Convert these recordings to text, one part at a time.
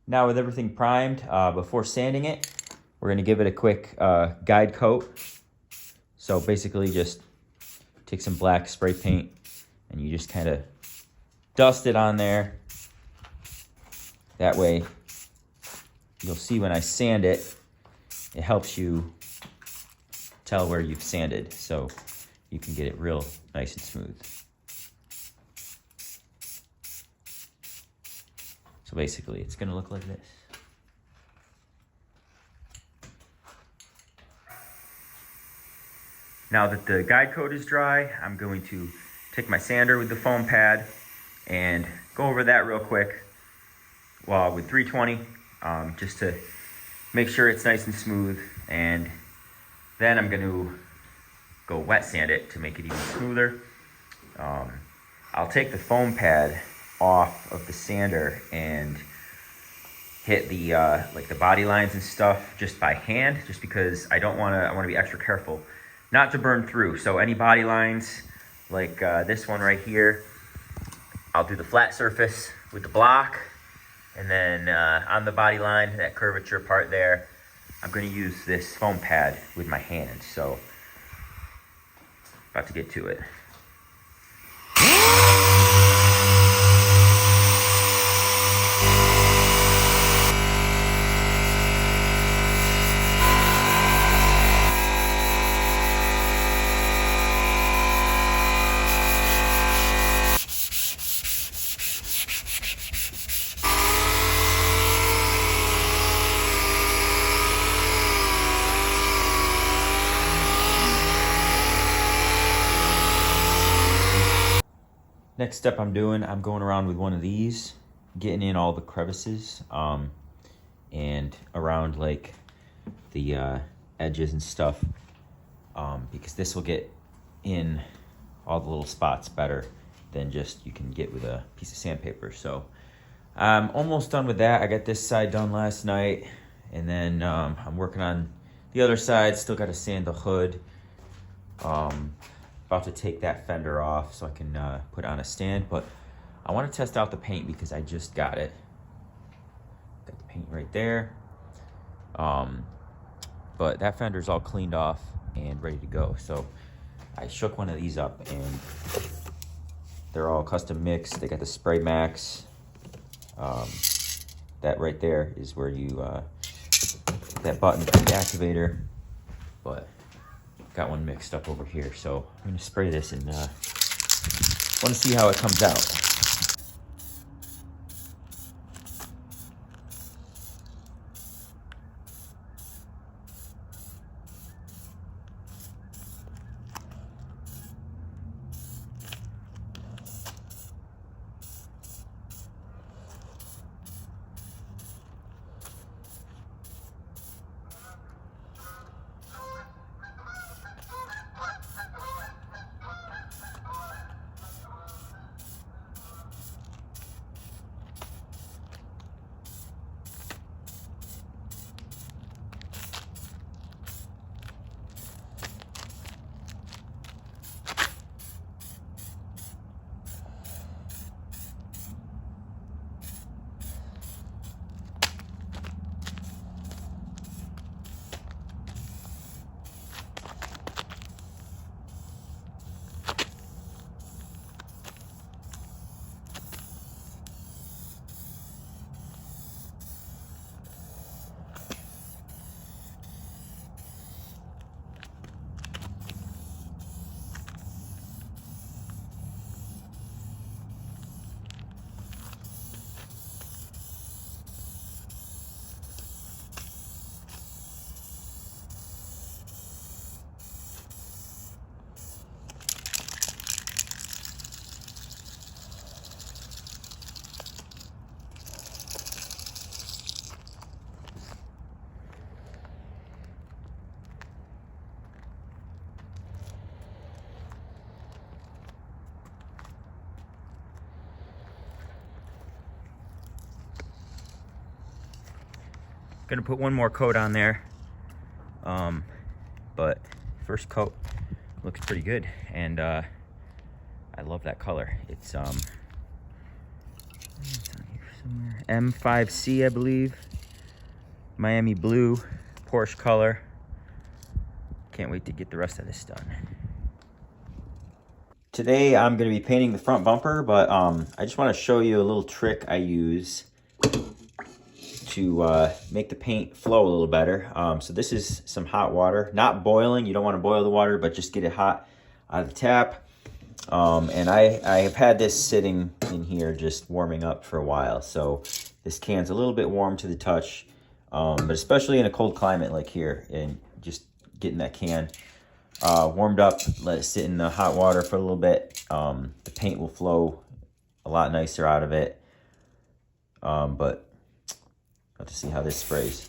Now with everything primed, before sanding it, we're gonna give it a quick guide coat. So basically just take some black spray paint and you just kind of dust it on there. That way you'll see when I sand it, it helps you tell where you've sanded, so you can get it real nice and smooth. So basically it's gonna look like this. Now that the guide coat is dry, I'm going to take my sander with the foam pad and go over that real quick with 320, just to make sure it's nice and smooth. And then I'm going to go wet sand it to make it even smoother. I'll take the foam pad off of the sander and hit the like the body lines and stuff just by hand, just because I want to be extra careful not to burn through. So any body lines like this one right here, I'll do the flat surface with the block, and then on the body line, that curvature part there, I'm going to use this foam pad with my hand. So about to get to it. Next step I'm going around with one of these, getting in all the crevices and around like the edges and stuff, because this will get in all the little spots better than just you can get with a piece of sandpaper. So I'm almost done with that. I got this side done last night, and then I'm working on the other side. Still got to sand the hood. About to take that fender off so I can put on a stand, but I want to test out the paint because I just got it. Got the paint right there. But that fender's all cleaned off and ready to go. So I shook one of these up and they're all custom mixed. They got the Spray Max. That right there is where you, that button for the activator, but got one mixed up over here. So I'm gonna spray this and want to see how it comes out. Gonna put one more coat on there, but first coat looks pretty good, and I love that color. It's on here somewhere. M5C, I believe. Miami blue, Porsche color. Can't wait to get the rest of this done. Today I'm going to be painting the front bumper, but I just want to show you a little trick I use to make the paint flow a little better. So this is some hot water, not boiling. You don't want to boil the water, but just get it hot out of the tap. And I have had this sitting in here just warming up for a while. So this can's a little bit warm to the touch, but especially in a cold climate like here, and just getting that can warmed up, let it sit in the hot water for a little bit. The paint will flow a lot nicer out of it. But I'll have to see how this sprays.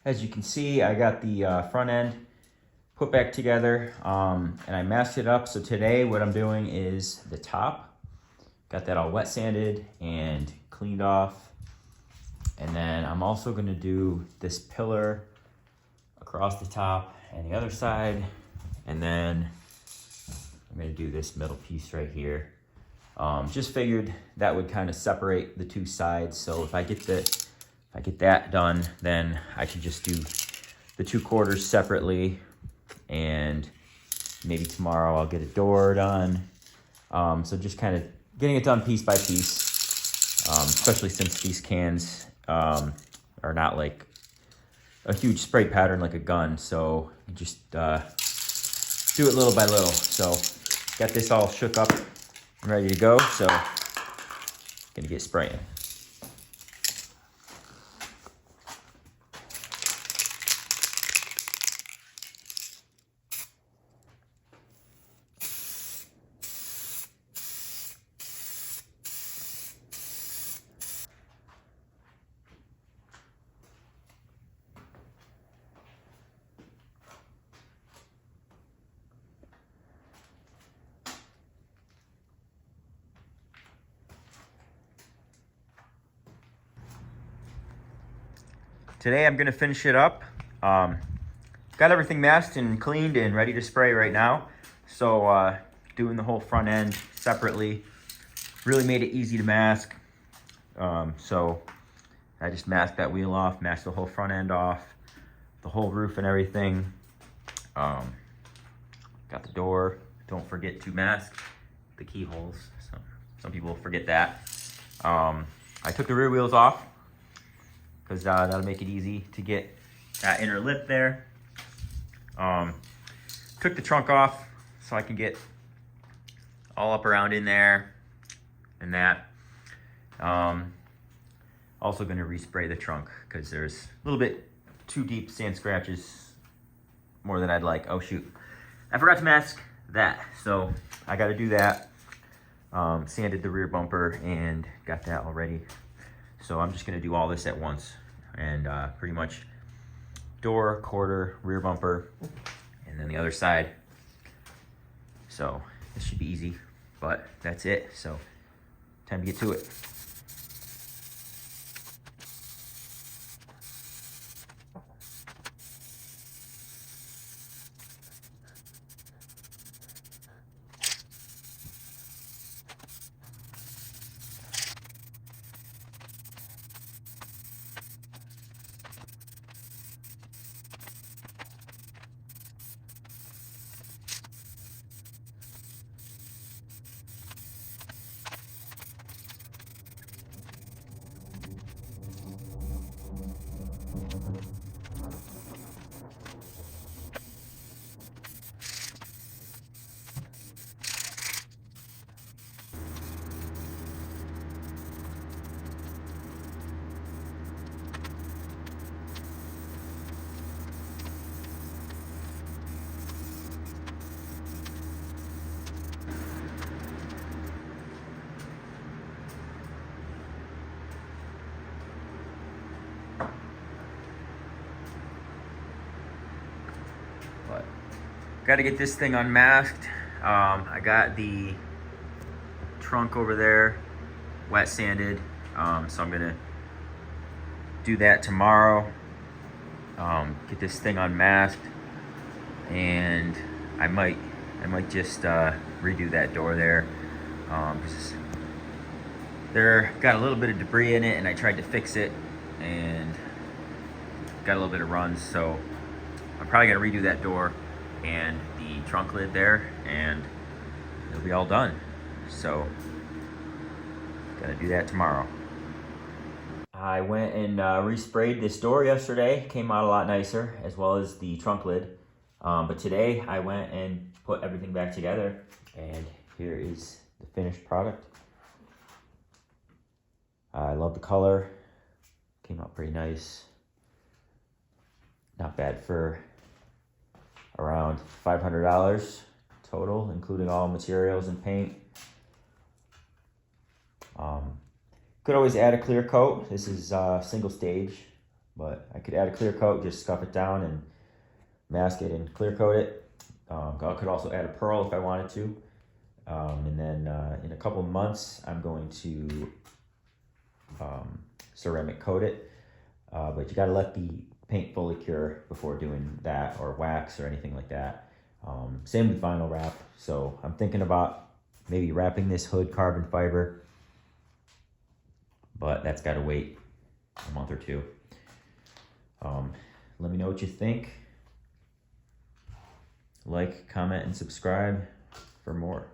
As you can see, I got the front end put back together, and I masked it up. So today what I'm doing is the top. Got that all wet sanded and cleaned off. And then I'm also gonna do this pillar across the top and the other side. And then I'm gonna do this middle piece right here. Just figured that would kind of separate the two sides. So if I get that done, then I can just do the 2 quarters separately, and maybe tomorrow I'll get a door done. So just kind of getting it done piece by piece, especially since these cans are not like a huge spray pattern like a gun. So you just do it little by little. So got this all shook up and ready to go. So gonna get spraying. Today I'm gonna finish it up. Got everything masked and cleaned and ready to spray right now. So doing the whole front end separately really made it easy to mask. So I just masked that wheel off, masked the whole front end off, the whole roof and everything. Got the door. Don't forget to mask the keyholes. So some people forget that. I took the rear wheels off, because that'll make it easy to get that inner lip there. Took the trunk off so I can get all up around in there and that. Also gonna respray the trunk because there's a little bit too deep sand scratches, more than I'd like. Oh shoot, I forgot to mask that. So I gotta do that. Sanded the rear bumper and got that all ready. So I'm just gonna do all this at once, and pretty much door, quarter, rear bumper, and then the other side. So this should be easy, but that's it. So time to get to it. got to get this thing unmasked. I got the trunk over there wet sanded, so I'm gonna do that tomorrow. Get this thing unmasked, and I might just redo that door there, because there got a little bit of debris in it, and I tried to fix it and got a little bit of runs, so I'm probably gonna redo that door and the trunk lid there, and it'll be all done. So gotta do that tomorrow. I went and resprayed this door yesterday. Came out a lot nicer, as well as the trunk lid. But today I went and put everything back together, and here is the finished product. I love the color. Came out pretty nice. Not bad for around $500 total, including all materials and paint. Could always add a clear coat. This is single stage, but I could add a clear coat, just scuff it down and mask it and clear coat it. I could also add a pearl if I wanted to. And then in a couple months, I'm going to ceramic coat it. But you gotta let the paint fully cure before doing that, or wax or anything like that. Same with vinyl wrap. So I'm thinking about maybe wrapping this hood carbon fiber, but that's got to wait a month or two. Let me know what you think. Like, comment, and subscribe for more.